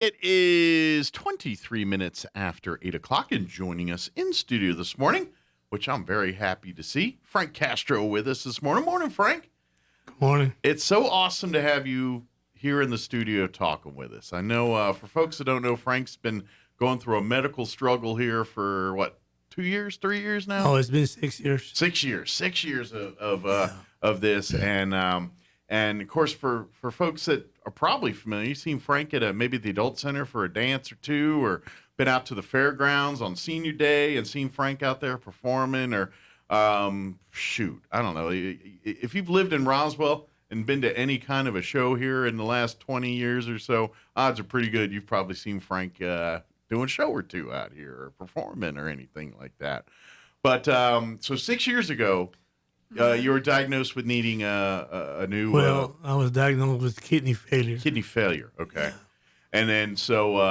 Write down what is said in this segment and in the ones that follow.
It is 23 minutes after 8 o'clock, and joining us in studio this morning, which I'm very happy to see, Frank Castro with us this morning. Morning, Frank. Good morning. It's so awesome to have you here in the studio talking with us. I know for folks that don't know, Frank's been going through a medical struggle here for, 2 years, 3 years now? Oh, it's been 6 years. 6 years. 6 years of this. And of course, for folks that are probably familiar, you've seen Frank at maybe the adult center for a dance or two, or been out to the fairgrounds on senior day and seen Frank out there performing, or I don't know. If you've lived in Roswell and been to any kind of a show here in the last 20 years or so, odds are pretty good you've probably seen Frank doing a show or two out here or performing or anything like that. But so 6 years ago, you were diagnosed with needing a new... Well, I was diagnosed with kidney failure. Kidney failure, okay. Yeah. And then so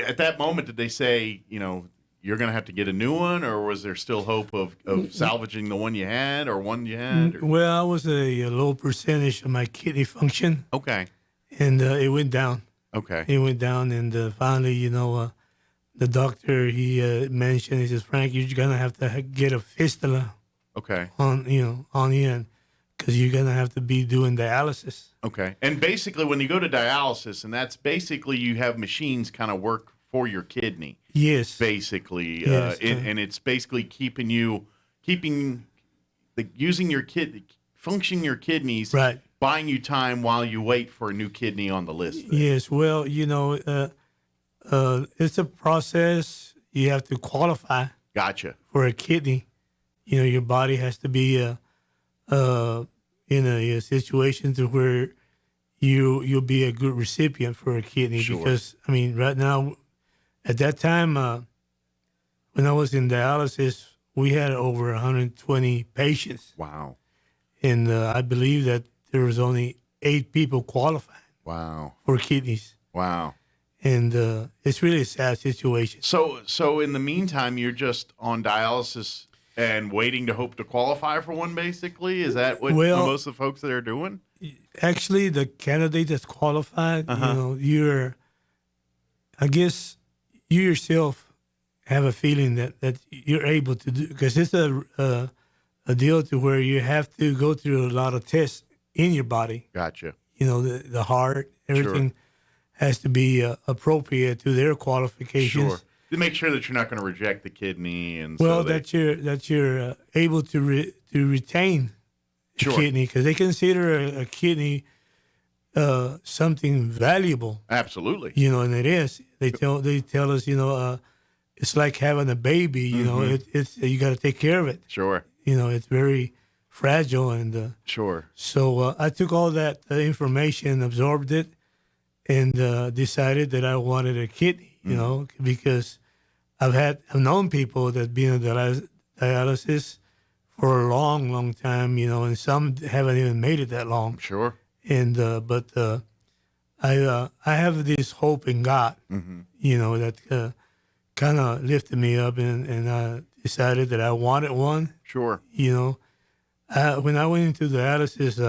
at that moment, did they say, you're going to have to get a new one, or was there still hope of salvaging the one you had or one you had? Or? Well, I was a low percentage of my kidney function. Okay. And it went down. Okay. It went down, and finally, the doctor, he mentioned, he says, Frank, you're going to have to get a fistula. Okay. On the end, because you're gonna have to be doing dialysis. Okay. And basically, when you go to dialysis, and that's basically you have machines kind of work for your kidney. Yes. Basically, yes. And it's basically functioning your kidneys, right, buying you time while you wait for a new kidney on the list. There. Yes. Well, it's a process. You have to qualify. Gotcha. For a kidney. Your body has to be in a situation to where you'll be a good recipient for a kidney. Sure. Because, right now, at that time, when I was in dialysis, we had over 120 patients. Wow. And I believe that there was only 8 people qualified. Wow. For kidneys. Wow. And it's really a sad situation. So in the meantime, you're just on dialysis and waiting to hope to qualify for one, basically? Is that what most of the folks that are doing? Actually, the candidate that's qualified, I guess you yourself have a feeling that you're able to do, because it's a deal to where you have to go through a lot of tests in your body. Gotcha. The heart, everything has to be appropriate to their qualifications. Sure. To make sure that you're not going to reject the kidney, and that you're able to retain a kidney, because they consider a kidney something valuable. Absolutely. And it is. They tell us it's like having a baby. It's you got to take care of it. Sure. It's very fragile, and sure. So I took all that information, absorbed it, and decided that I wanted a kidney. Because I've known people that been on dialysis for a long, long time, and some haven't even made it that long. Sure. And but I have this hope in God, that kind of lifted me up, and I decided that I wanted one. Sure. When I went into dialysis,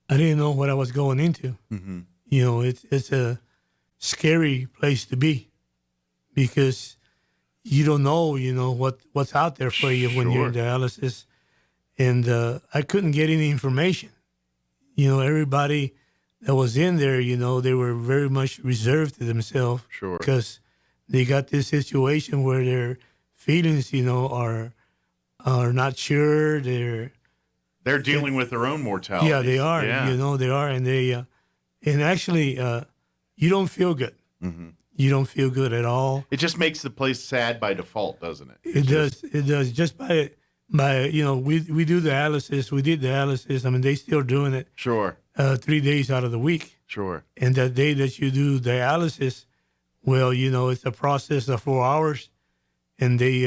I didn't know what I was going into. Mm-hmm. It's a scary place to be, because you don't know, what's out there for you when you're in dialysis. And I couldn't get any information. Everybody that was in there, they were very much reserved to themselves. Sure. Because they got this situation where their feelings, are not sure. They're dealing with their own mortality. Yeah, they are. Yeah. They are. And actually, you don't feel good. Mm-hmm. You don't feel good at all. It just makes the place sad by default, doesn't it? It does. It does. Just by we do dialysis. We did dialysis. They still doing it. Sure. 3 days out of the week. Sure. And that day that you do dialysis, well, it's a process of 4 hours, and they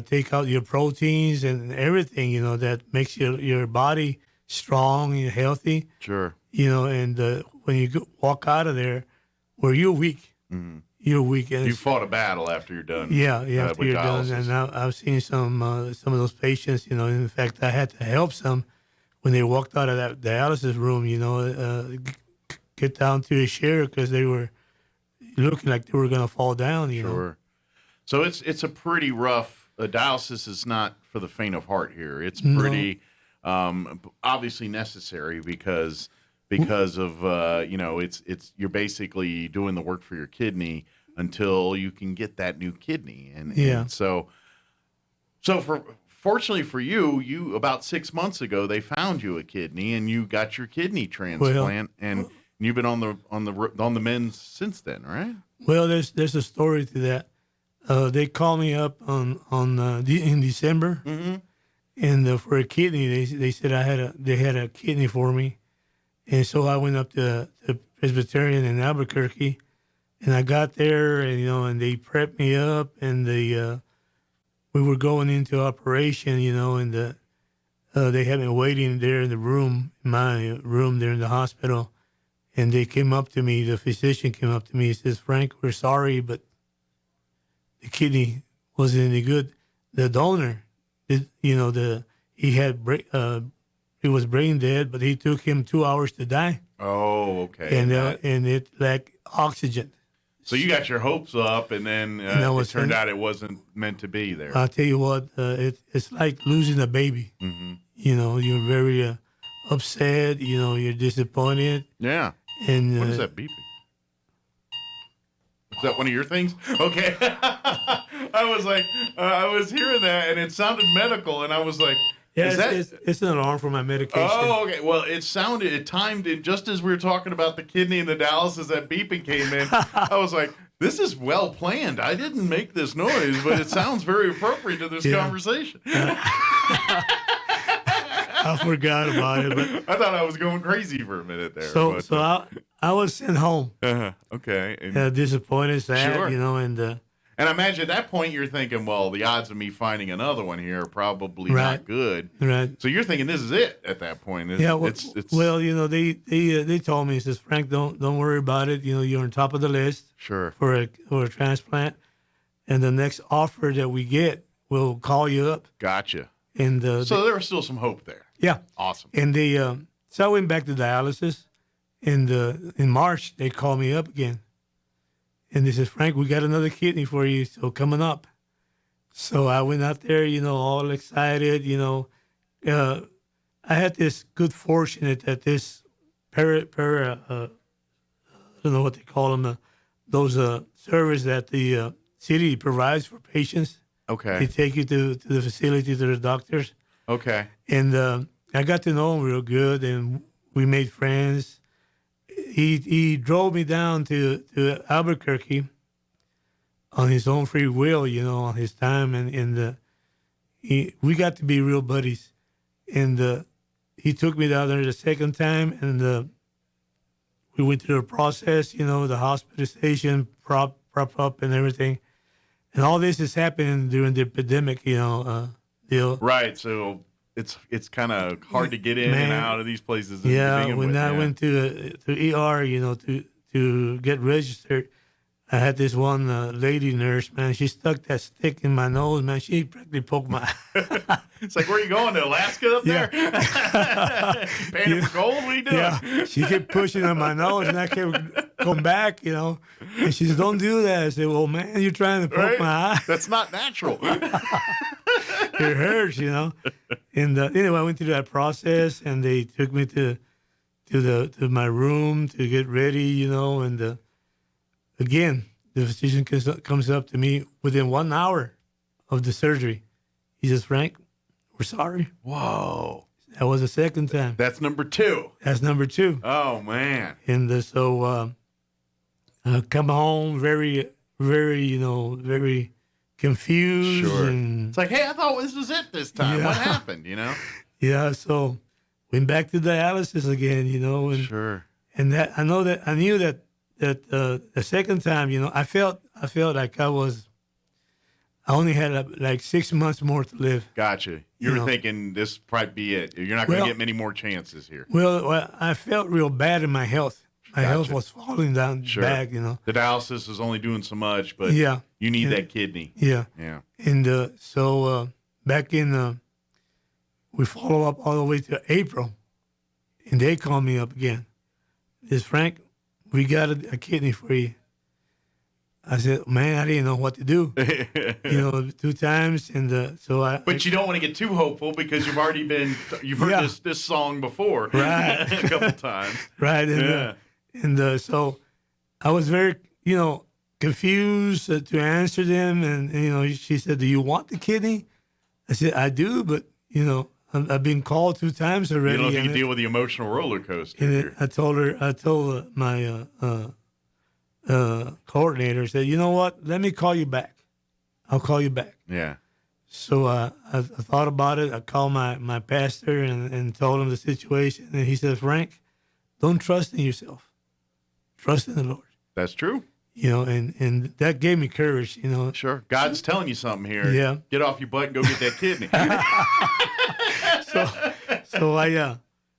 take out your proteins and everything, that makes your body strong and healthy. Sure. And when you walk out of there, well, you're weak. Mm-hmm. You're weak. And you fought a battle after you're done. Yeah, after you're done. And I've seen some of those patients. In fact, I had to help some when they walked out of that dialysis room. get down to a chair because they were looking like they were going to fall down, you know. Sure. So it's a pretty rough. Dialysis is not for the faint of heart here. It's pretty obviously necessary because of it's you're basically doing the work for your kidney until you can get that new kidney, and so fortunately for you about 6 months ago they found you a kidney and you got your kidney transplant, and you've been on the mend since then, right? Well, there's a story to that. They called me up in December, and for a kidney, they said they had a kidney for me, and so I went up to Presbyterian in Albuquerque, and I got there, and they prepped me up, and we were going into operation, and they had me waiting there in the room, in my room there in the hospital, and they came up to me. The physician came up to me and says, "Frank, we're sorry, but the kidney wasn't any good. The donor, he was brain dead, but it took him 2 hours to die." Oh, okay. And it lacked oxygen. So you got your hopes up, and then it turned out it wasn't meant to be there. I'll tell you what, it's like losing a baby. Mm-hmm. You're very upset. You're disappointed. Yeah. And what is that beeping? Is that one of your things? Okay. I was like, I was hearing that, and it sounded medical, and I was like, yeah, it's an alarm for my medication. Oh, okay. Well, it timed it just as we were talking about the kidney and the dialysis, that beeping came in. I was like, this is well planned. I didn't make this noise, but it sounds very appropriate to this conversation. I forgot about it, but I thought I was going crazy for a minute there. So I was sent home. Okay. And, disappointed, sad, sure. And I imagine at that point you're thinking, well, the odds of me finding another one here are probably not good. Right. So you're thinking this is it at that point. They told me, says, "Frank, don't worry about it. You're on top of the list. Sure. For a transplant, and the next offer that we get, we'll call you up." Gotcha. And so there was still some hope there. Yeah. Awesome. And so I went back to dialysis, and in March they called me up again. And they said, "Frank, we got another kidney for you, so coming up." So I went out there, all excited, I had this good fortune that this I don't know what they call them, those service that the city provides for patients. Okay. They take you to the facility, to the doctors. Okay. And I got to know him real good, and we made friends. He drove me down to Albuquerque on his own free will, on his time, and we got to be real buddies. And he took me down there the second time, and we went through the process, the hospitalization, prop up, and everything. And all this is happening during the epidemic, deal. Right. So it's kind of hard to get in and out of these places. Yeah. When I went to ER, to get registered, I had this one lady nurse, man. She stuck that stick in my nose, man. She practically poked my. It's like, where are you going, to Alaska up there? Paying for gold? What are you doing? Yeah. She kept pushing on my nose, and I kept going back, And she said, "Don't do that." I said, "Well, man, you're trying to poke my eye." That's not natural. It hurts, And anyway, I went through that process, and they took me to my room to get ready, and again, the physician comes up to me within 1 hour of the surgery. He says, "Frank, we're sorry." Whoa. That was the second time. That's number 2. That's number 2. Oh, man. And so I come home very, very, very confused. Sure. And, it's like, hey, I thought this was it this time. Yeah. What happened, Yeah, so went back to dialysis again, And, sure. And I knew that the second time, I felt like I only had like 6 months more to live. Gotcha. You were thinking this probably be it. You're not going to get many more chances here. Well, I felt real bad in my health. My health was falling down back, The dialysis is only doing so much, but you need that kidney. Yeah. Yeah. And so back in, we follow up all the way to April, and they call me up again. This Frank, we got a kidney for you. I said, man, I didn't know what to do. 2 times, and so But you don't want to get too hopeful because you've heard this song before, right, a couple times, right, and so I was very confused to answer them, and she said, "Do you want the kidney?" I said, "I do, but I've been called 2 times already." You don't know if you can deal with the emotional roller coaster. And I told my coordinator, said, "You know what? Let me call you back. I'll call you back." Yeah. So I thought about it. I called my pastor and told him the situation. And he said, "Frank, don't trust in yourself. Trust in the Lord." That's true. And that gave me courage, Sure. God's telling you something here. Yeah. Get off your butt and go get that kidney. So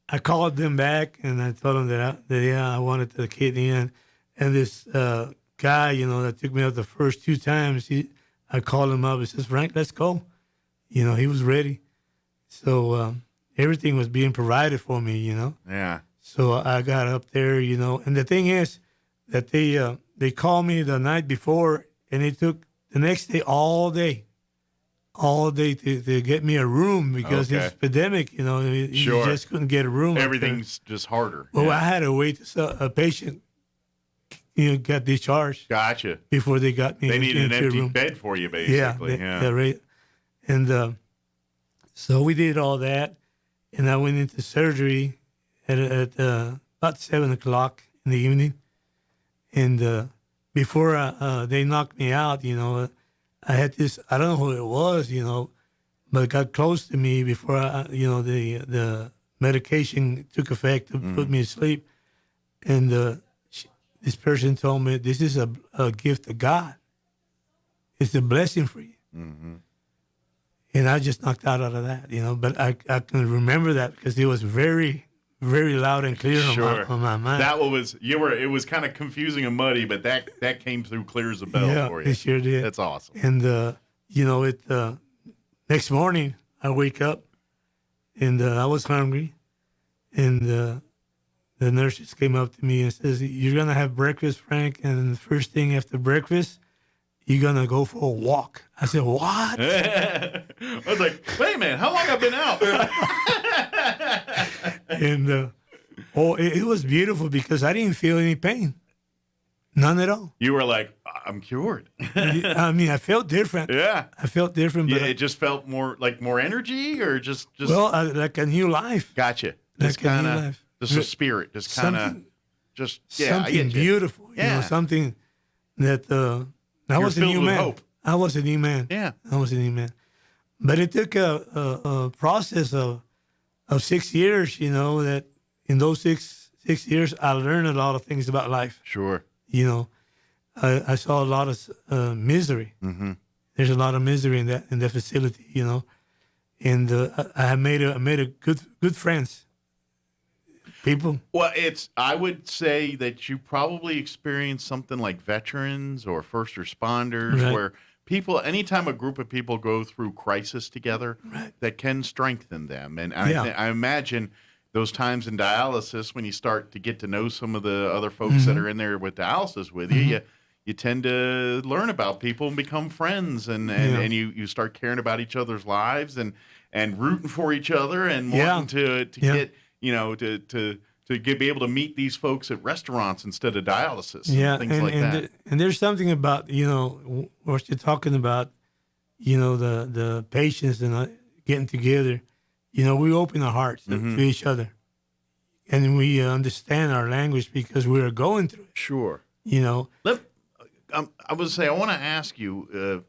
I called them back and I told them that I wanted the kidney, and this guy, that took me out the first 2 times, I called him up and says, "Frank, let's go." He was ready. So everything was being provided for me, Yeah. So I got up there, and the thing is that they called me the night before, and it took the next day all day to get me a room because it's epidemic, you Sure. just couldn't get a room. Everything's just harder. Well, Yeah. I had to wait till a patient, got discharged Gotcha. before they got me They needed an into a empty room. bed for you, basically. Yeah, right. And so we did all that, and I went into surgery at about 7:00 in the evening. And before they knocked me out, I had this, I don't know who it was, but it got close to me before the medication took effect to put me to sleep. And this person told me, "This is a gift of God. It's a blessing for you." Mm-hmm. And I just knocked out of that, but I can remember that because it was very, very loud and clear on my mind. That it was kind of confusing and muddy, but that came through clear as a bell for you. It sure did. That's awesome. And next morning I wake up and I was hungry, and the nurses came up to me and says, "You're gonna have breakfast, Frank, and the first thing after breakfast, you're gonna go for a walk." I said, "What?" I was like, "Wait a minute, how long I've been out?" And it was beautiful because I didn't feel any pain, none at all. You were like, "I'm cured." I mean, I felt different. Yeah. I felt different, but It just felt more energy, or just like a new life. Gotcha. Like Just a new kind of life. just a spirit, just kind of Something- just Something beautiful, something that I was a filled new with man. hope. I was a new man. Yeah. I was a new man. But it took a process of 6 years, that in those six years, I learned a lot of things about life. Sure. I saw a lot of misery. Mm-hmm. There's a lot of misery in that facility, and I made a good friends. People. Well, I would say that you probably experienced something like veterans or first responders, Right. where people, anytime a group of people go through crisis together, Right. that can strengthen them. And Yeah. I imagine those times in dialysis, when you start to get to know some of the other folks that are in there with dialysis with you, you tend to learn about people and become friends, and you start caring about each other's lives and rooting for each other and wanting to get, be able to meet these folks at restaurants instead of dialysis and things like that. And there's something about, what you're talking about, the patients and getting together. We open our hearts to each other, and we understand our language because we are going through it. Sure. I would say, I want to ask you,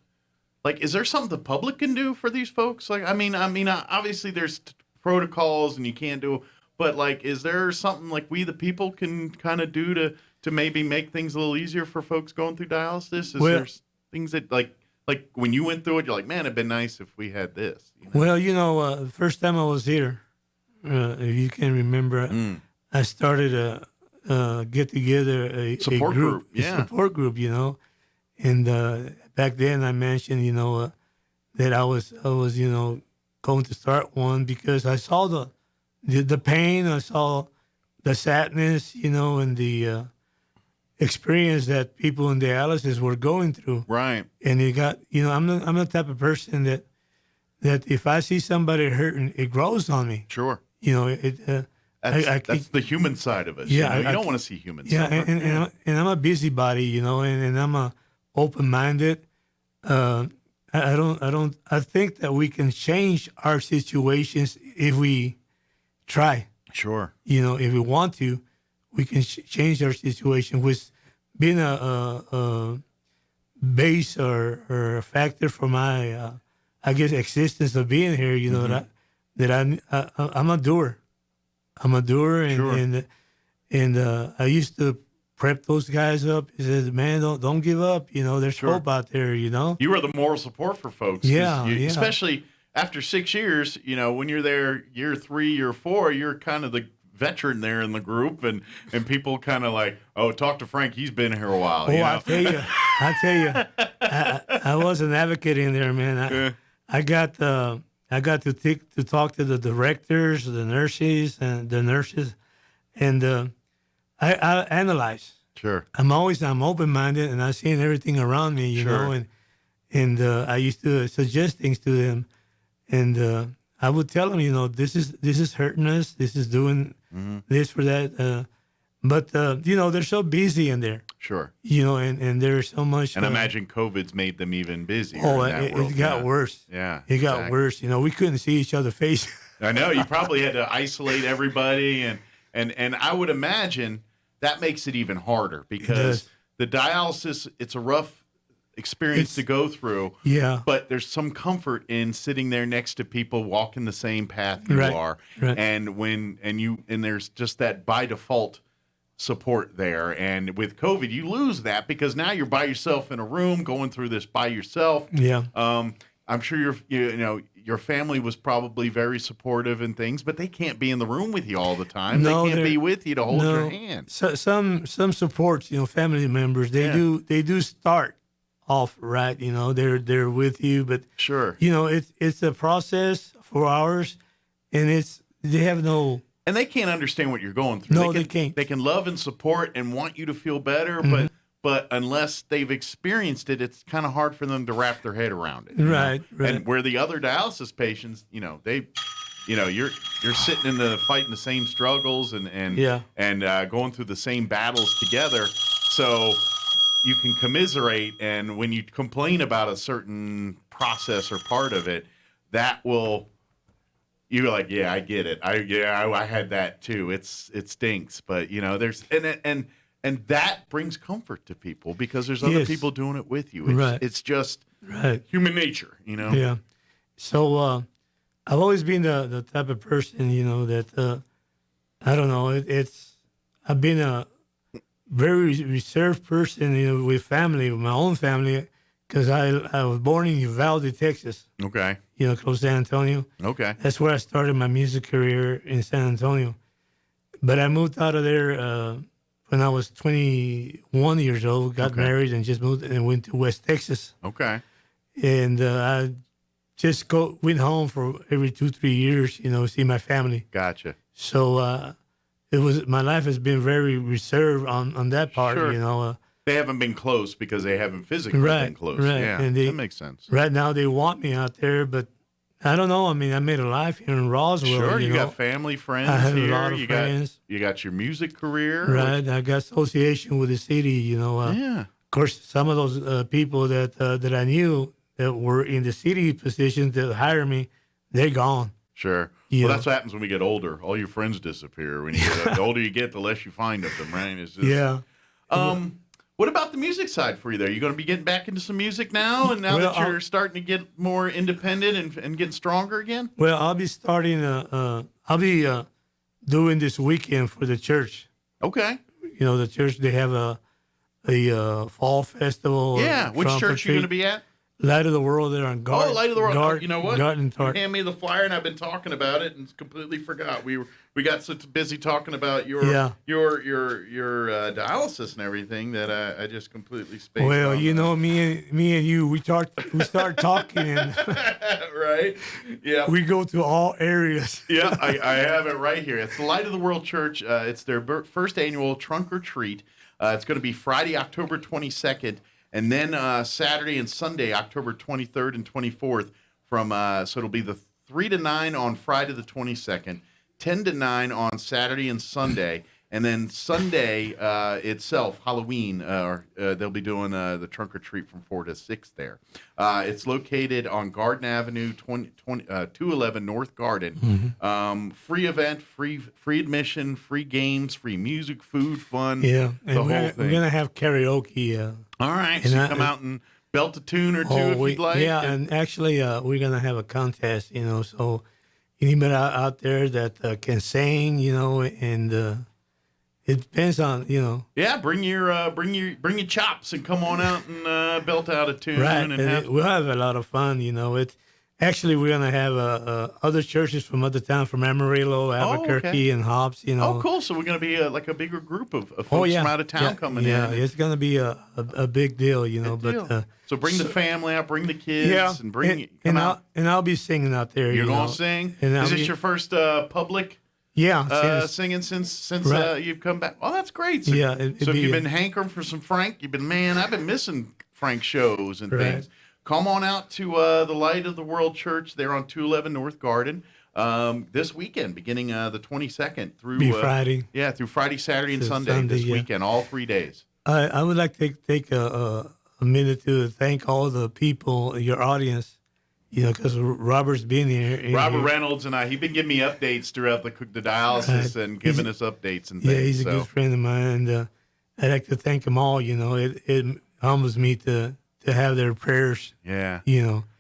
is there something the public can do for these folks? I mean, obviously there's protocols and you can't do, but is there something we the people can kind of do to maybe make things a little easier for folks going through dialysis? Is there things that like when you went through it, you're like, man, it'd been nice if we had this. Well, the first time I was here, if you can remember, I started a get together, a Support group. Yeah. a support group, and back then I mentioned, that I was going to start one because I saw the pain, I saw the sadness, and experience that people in dialysis were going through. Right. And it got, I'm the type of person that if I see somebody hurting, it grows on me. Sure. That's the human side of us. Yeah, You don't want to see humans yeah, suffer. and I'm a busybody, and I'm a open-minded. I think that we can change our situations if we try. Sure. If we want to, we can change our situation. With being a base or a factor for my, I guess, existence of being here. I'm a doer. I'm a doer, and I used to prep those guys up. He says, "Man, don't give up. There's hope out there. You are the moral support for folks. Yeah, Especially after 6 years. When you're there, year 3, year 4, you're kind of the veteran there in the group, and people kind of like, oh, talk to Frank. He's been here a while. I tell you, I was an advocate in there, man. I got to talk to the directors, the nurses, and I analyze. Sure. I'm open-minded, and I'm seeing everything around me, you know, and I used to suggest things to them, and I would tell them, this is hurting us, this is doing this for that, but they're so busy in there. Sure. And there's so much. And I imagine COVID's made them even busier. Oh, it got worse. Yeah. It got worse. We couldn't see each other's face. I know. You probably had to isolate everybody. And I would imagine that makes it even harder because the dialysis, it's a rough experience to go through. Yeah. But there's some comfort in sitting there next to people walking the same path you are. Right. And there's just that by default support there. And with COVID, you lose that because now you're by yourself in a room going through this by yourself. Yeah. I'm sure your family was probably very supportive and things, but they can't be in the room with you all the time. No, they can't be with you to hold your hand. So, some supports, family members, they do start off right. They're with you, but sure, it's a process for hours, and they have no. And they can't understand what you're going through. No, they can't. They can love and support and want you to feel better, but unless they've experienced it, it's kind of hard for them to wrap their head around it. Right. And where the other dialysis patients, you're sitting fighting the same struggles and going through the same battles together. So you can commiserate, and when you complain about a certain process or part of it, that will. You're like, yeah, I get it. I had that too. It stinks, but there's and that brings comfort to people because there's other people doing it with you. It's just human nature, Yeah. So I've always been the type of person, that I don't know. I've been a very reserved person, with my own family, because I was born in Uvalde, Texas. Okay. Close to San Antonio. Okay. That's where I started my music career in San Antonio. But I moved out of there when I was 21 years old, got married, and just moved and went to West Texas. Okay. And I just went home for every 2-3 years, see my family. Gotcha. So my life has been very reserved on that part, Sure. They haven't been close because they haven't physically been close. Right. Yeah, and that makes sense. Right now they want me out there, but I don't know. I mean, I made a life here in Roswell. Sure, you got family, friends. I have here. a lot of friends. You got your music career. Right. I got association with the city. Yeah. Of course, some of those people that I knew that were in the city positions that hired me, they're gone. Sure. Well, that's what happens when we get older. All your friends disappear. When the older you get, the less you find of them. Right? It's just, What about the music side for you there? You going to be getting back into some music now, and now that you're starting to get more independent and getting stronger again? Well, I'll be starting. I'll be doing this weekend for the church. Okay. The church, they have a fall festival. Yeah. Which church are you going to be at? Light of the World there on Garden. Oh, Light of the World. You know what? Garden Tart. You hand me the flyer, and I've been talking about it and completely forgot. We got so busy talking about your dialysis and everything that I just completely spaced. Well, me and you, we start talking, and right? Yeah. We go to all areas. Yeah, I have it right here. It's the Light of the World Church. It's their first annual trunk or treat. It's going to be Friday, October 22nd, and then Saturday and Sunday, October 23rd and 24th. So it'll be the 3 to 9 on Friday the 22nd, 10 to 9 on Saturday and Sunday. And then Sunday itself, Halloween, they'll be doing the trunk or treat from 4 to 6 there. It's located on Garden Avenue, 211 North Garden. Free event, free admission, free games, free music, food, fun. Yeah, the and whole we're thing. gonna have karaoke. All right, so you come out and belt a tune or two if you'd like. Yeah, and actually, we're gonna have a contest. So anybody out there that can sing, and it depends on, Yeah, bring your chops and come on out and belt out a tune. Right, and have we'll have a lot of fun. It's actually we're gonna have other churches from other towns, from Amarillo, Albuquerque, and Hobbs. Oh, cool! So we're gonna be like a bigger group of folks from out of town coming in. Yeah, it's gonna be a big deal. So bring the family out, bring the kids, and come out. I'll be singing out there. You're gonna sing. Is this your first public? Yeah, singing since right. You've come back. Oh, that's great. So, yeah. So if you've been hankering for some Frank, I've been missing Frank shows and things. Come on out to the Light of the World Church there on 211 North Garden this weekend, beginning the 22nd through Friday. Yeah, through Friday, Saturday, and Sunday this weekend, all 3 days. I would like to take a minute to thank all the people, your audience. Because Robert's been here. Robert Reynolds and he's been giving me updates throughout the dialysis and giving us updates and things. Yeah, he's a good friend of mine, and I'd like to thank them all. It humbles me to have their prayers. Yeah.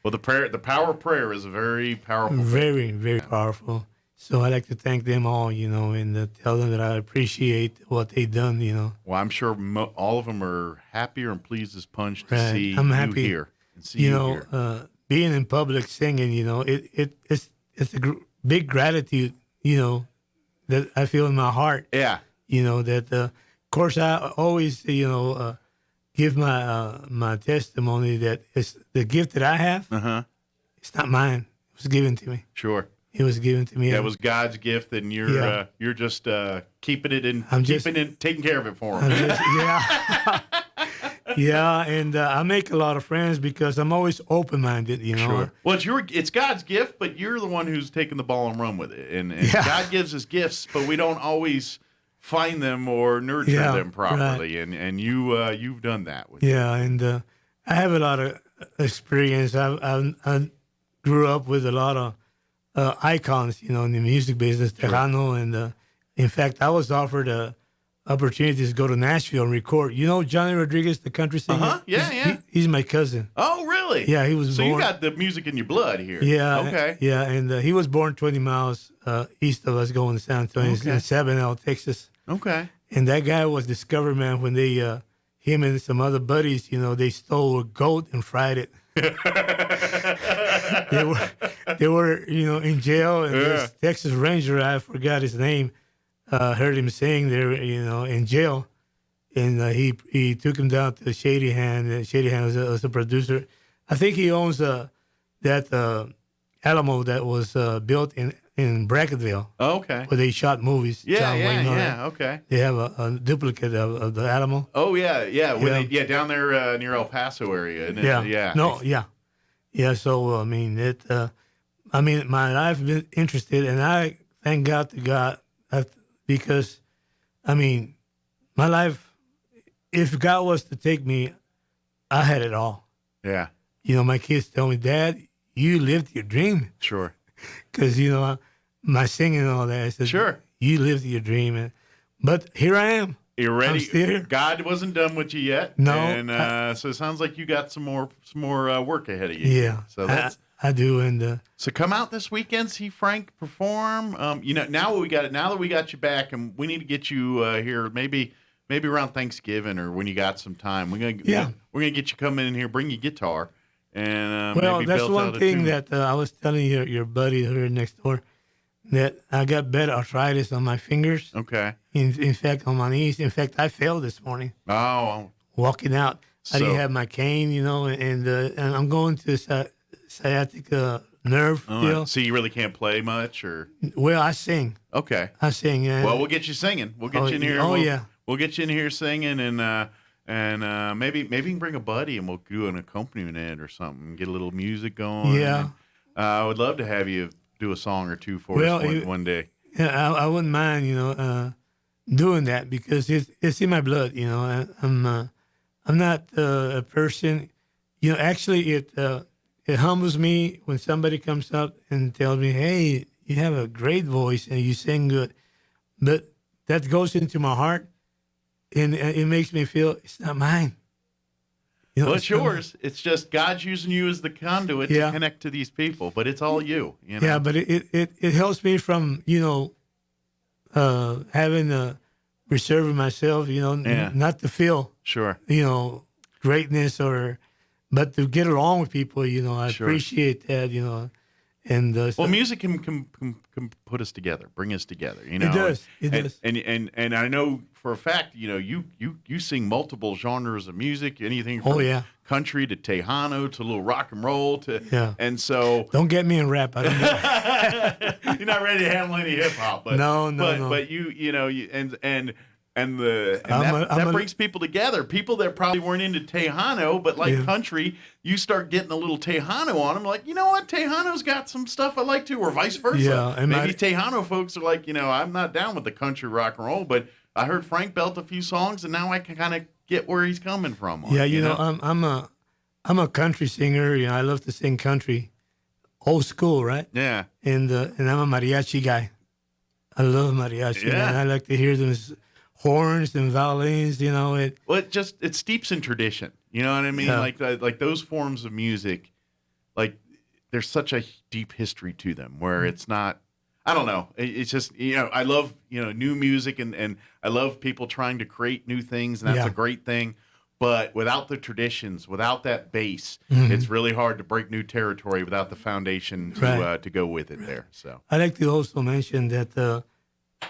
Well, the power of prayer is a very powerful Very, very powerful. So I'd like to thank them all, and tell them that I appreciate what they've done, Well, I'm sure all of them are happier and pleased as punch to Right. see I'm you happy. here and see you here. Being in public singing, it's a big gratitude, that I feel in my heart. Yeah. That of course I always, give my testimony that it's the gift that I have. It's not mine. It was given to me. Sure. It was given to me. That was God's gift, and you're just keeping it and taking care of it for him. Yeah. Yeah, and I make a lot of friends because I'm always open-minded, Sure. Well, it's God's gift, but you're the one who's taking the ball and run with it. And God gives us gifts, but we don't always find them or nurture them properly. Right. And you've done that. And I have a lot of experience. I grew up with a lot of icons, in the music business, Tejano, and in fact, I was offered a opportunities to go to Nashville and record. Johnny Rodriguez, the country singer? Yeah. He's my cousin. Oh, really? Yeah, he was born. So you got the music in your blood here. Yeah. Okay. Yeah, and he was born 20 miles east of us going to San Antonio, in Sabinal, Texas. Okay. And that guy was discovered, man, when they, him and some other buddies, they stole a goat and fried it. they were, in jail, and this Texas Ranger, I forgot his name, heard him sing there, in jail, and he took him down to Shady Hand. Shady Hand was a producer. I think he owns that Alamo that was built in Brackettville. Oh, okay. Where they shot movies. Okay. They have a duplicate of the Alamo. Oh yeah. Down there near El Paso area. Isn't it? Yeah. No, yeah. Yeah. So my life been interested, and I thank God to God. Because, my life, if God was to take me, I had it all. Yeah. My kids tell me, Dad, you lived your dream. Sure. Because, my singing and all that. I said, sure. You lived your dream. But here I am. You're ready. I'm still here. God wasn't done with you yet. No. And so it sounds like you got some more work ahead of you. Yeah. So that's... I do, and so come out this weekend, see Frank perform. Now that we got you back, and we need to get you here maybe around Thanksgiving or when you got some time. We're gonna get you come in here, bring your guitar, and well, maybe that's belt one out thing that I was telling your buddy here next door, that I got bad arthritis on my fingers. Okay. In fact, on my knees. In fact, I fell this morning. Oh. Walking out, I didn't have my cane, and I'm going to sciatic nerve deal. So you really can't play much, or? Well, I sing. Okay. I sing. Well, we'll get you singing. We'll get you in here. we'll get you in here singing, and maybe you can bring a buddy, and we'll do an accompaniment or something. Get a little music going. Yeah. And, I would love to have you do a song or two for Well, us one day. Yeah, I wouldn't mind, doing that because it's in my blood. I'm not a person. Actually, it humbles me when somebody comes up and tells me, "Hey, you have a great voice and you sing good," but that goes into my heart, and it makes me feel it's not mine. Well, it's yours. It's just God's using you as the conduit to connect to these people, but it's all you. Yeah, but it helps me from having reserving myself, not to feel sure, greatness but to get along with people. I appreciate that. And well, music can put us together, bring us together. It does. It does. And I know for a fact, you sing multiple genres of music, anything from country to Tejano to a little rock and roll and so don't get me in rap. I don't know. You're not ready to handle any hip hop, but no. But that brings people together. People that probably weren't into Tejano, but like country, you start getting a little Tejano on them. Like, you know what? Tejano's got some stuff I like too, or vice versa. Yeah, and maybe Tejano folks are like, I'm not down with the country rock and roll, but I heard Frank belt a few songs, and now I can kind of get where he's coming from. I'm a country singer. I love to sing country, old school, right? Yeah. And I'm a mariachi guy. I love mariachi. Yeah. Man. I like to hear them horns and violins, Well, it steeps in tradition. You know what I mean? Yeah. Like those forms of music, like there's such a deep history to them where it's not, I don't know. It's just, I love, new music and I love people trying to create new things, and that's a great thing. But without the traditions, without that base, it's really hard to break new territory without the foundation to go with it there. So I like to also mention that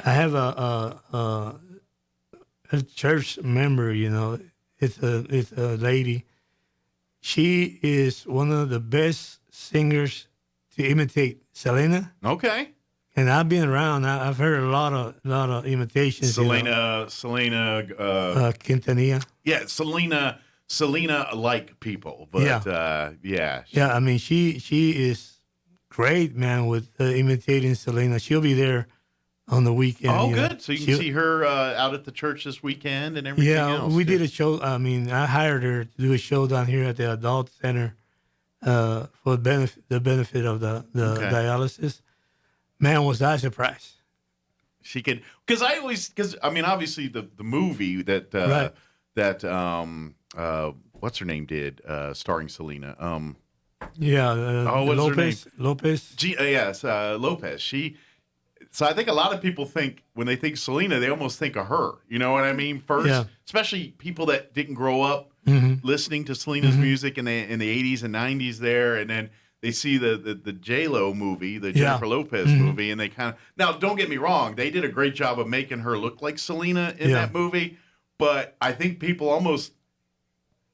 I have a church member. It's a lady. She is one of the best singers to imitate Selena. Okay. And I've been around. I've heard a lot of imitations. Selena Quintanilla. Yeah, Selena like people, but yeah. I mean, she is great, man, with imitating Selena. She'll be there on the weekend. Oh, good. So you can see her out at the church this weekend and everything else. Yeah, we did a show. I mean, I hired her to do a show down here at the adult center for the benefit of the dialysis. Man, was I surprised. She could, because obviously the movie that what's her name did starring Selena. What's Lopez. Her name? Lopez. Yes, Lopez. So I think a lot of people think when they think Selena, they almost think of her. You know what I mean? First, especially people that didn't grow up listening to Selena's music in the 80s and 90s there, and then they see the J-Lo movie, the Jennifer Lopez movie, and they kind of, now don't get me wrong, they did a great job of making her look like Selena in that movie, but I think people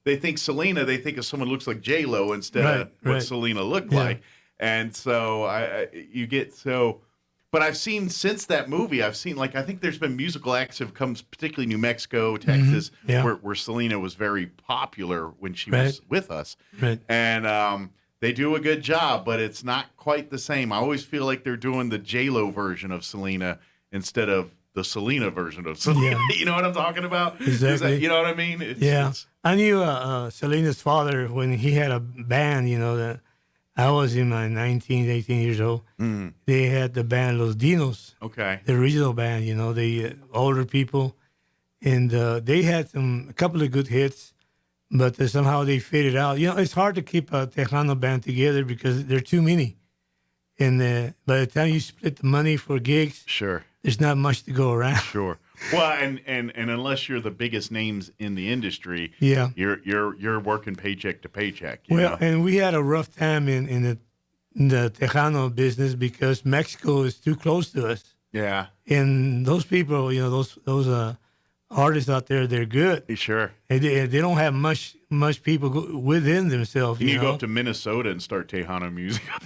they think Selena, they think of someone who looks like J-Lo instead of what Selena looked like. And so but I've seen since that movie, I think there's been musical acts have come, particularly New Mexico, Texas, where Selena was very popular when she was with us. Right. And they do a good job, but it's not quite the same. I always feel like they're doing the J-Lo version of Selena instead of the Selena version of Selena. Yeah. You know what I'm talking about? Exactly. You know what I mean? I knew Selena's father when he had a band, that I was in my 19, 18 years old. They had the band Los Dinos. Okay. The original band, the older people. And they had a couple of good hits, but somehow they faded out. It's hard to keep a Tejano band together because there are too many. And by the time you split the money for gigs, sure, there's not much to go around. Sure. Well, and unless you're the biggest names in the industry, you're working paycheck to paycheck. You know? And we had a rough time in the Tejano business because Mexico is too close to us. Yeah. And those people, those artists out there, they're good. Sure. And they don't have much people within themselves. You go up to Minnesota and start Tejano music up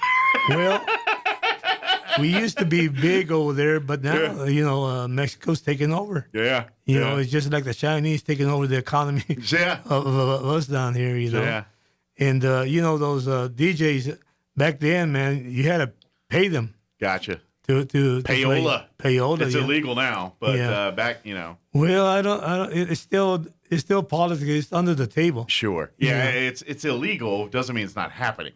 there. Well, we used to be big over there, but now Mexico's taking over. Yeah. You know, it's just like the Chinese taking over the economy Yeah. of us down here. You know, Yeah. and those DJs back then, man, you had to pay them Gotcha. to Payola. play. Payola. It's illegal now, but back, Well, I don't. It's still politics. It's under the table. Sure. Yeah, it's illegal. Doesn't mean it's not happening.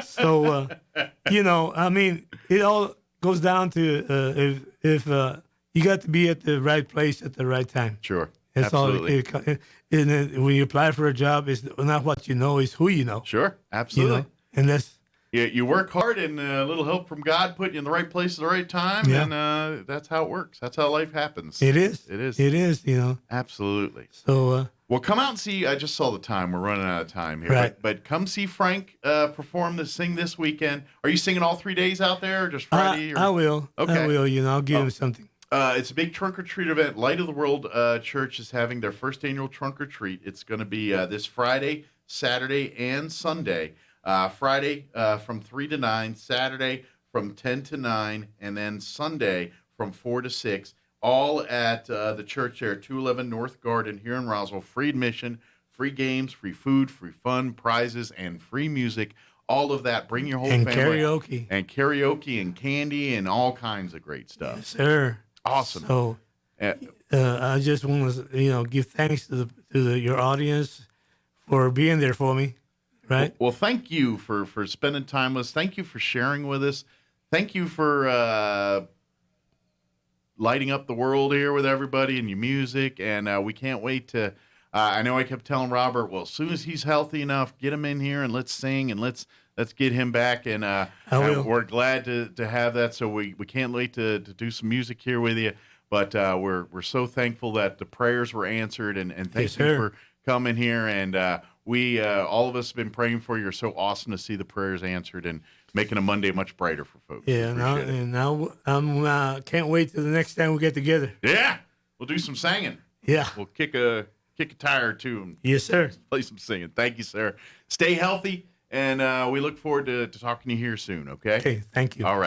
So, I mean, it all goes down to if you got to be at the right place at the right time. Sure. That's Absolutely. all. And then when you apply for a job, it's not what you know, it's who you know. Sure. Absolutely. You know? And that's You work hard, and a little help from God put you in the right place at the right time, and that's how it works. That's how life happens. it is. It is. It is. You know. Absolutely. So. Well, come out and see. I just saw the time. We're running out of time here. Right. But come see Frank sing this weekend. Are you singing all 3 days out there, or just Friday? I will. Okay. I will. I'll give him something. It's a big trunk or treat event. Light of the World Church is having their first annual trunk or treat. It's going to be this Friday, Saturday, and Sunday. Friday from 3 to 9, Saturday from 10 to 9, and then Sunday from 4 to 6. All at the church there, 211 North Garden here in Roswell. Free admission, free games, free food, free fun, prizes, and free music. All of that. Bring your whole And family. karaoke. And karaoke and candy and all kinds of great stuff. Yes, sir. Awesome. So I just want to give thanks to your audience for being there for me. Right. Well, thank you for spending time with us. Thank you for sharing with us. Thank you for lighting up the world here with everybody and your music. And we can't wait to. I know I kept telling Robert, well, as soon as he's healthy enough, get him in here and let's sing and let's get him back. And we're glad to have that. So we can't wait to do some music here with you. But we're so thankful that the prayers were answered. And thank you for coming here. And we all of us have been praying for you. You're so awesome to see the prayers answered and making a Monday much brighter for folks. Yeah, now I'm can't wait till the next time we get together. Yeah, we'll do some singing. Yeah, we'll kick a tire or two and yes, sir. Play some singing. Thank you, sir. Stay healthy, and we look forward to talking to you here soon. Okay. Okay. Thank you. All right.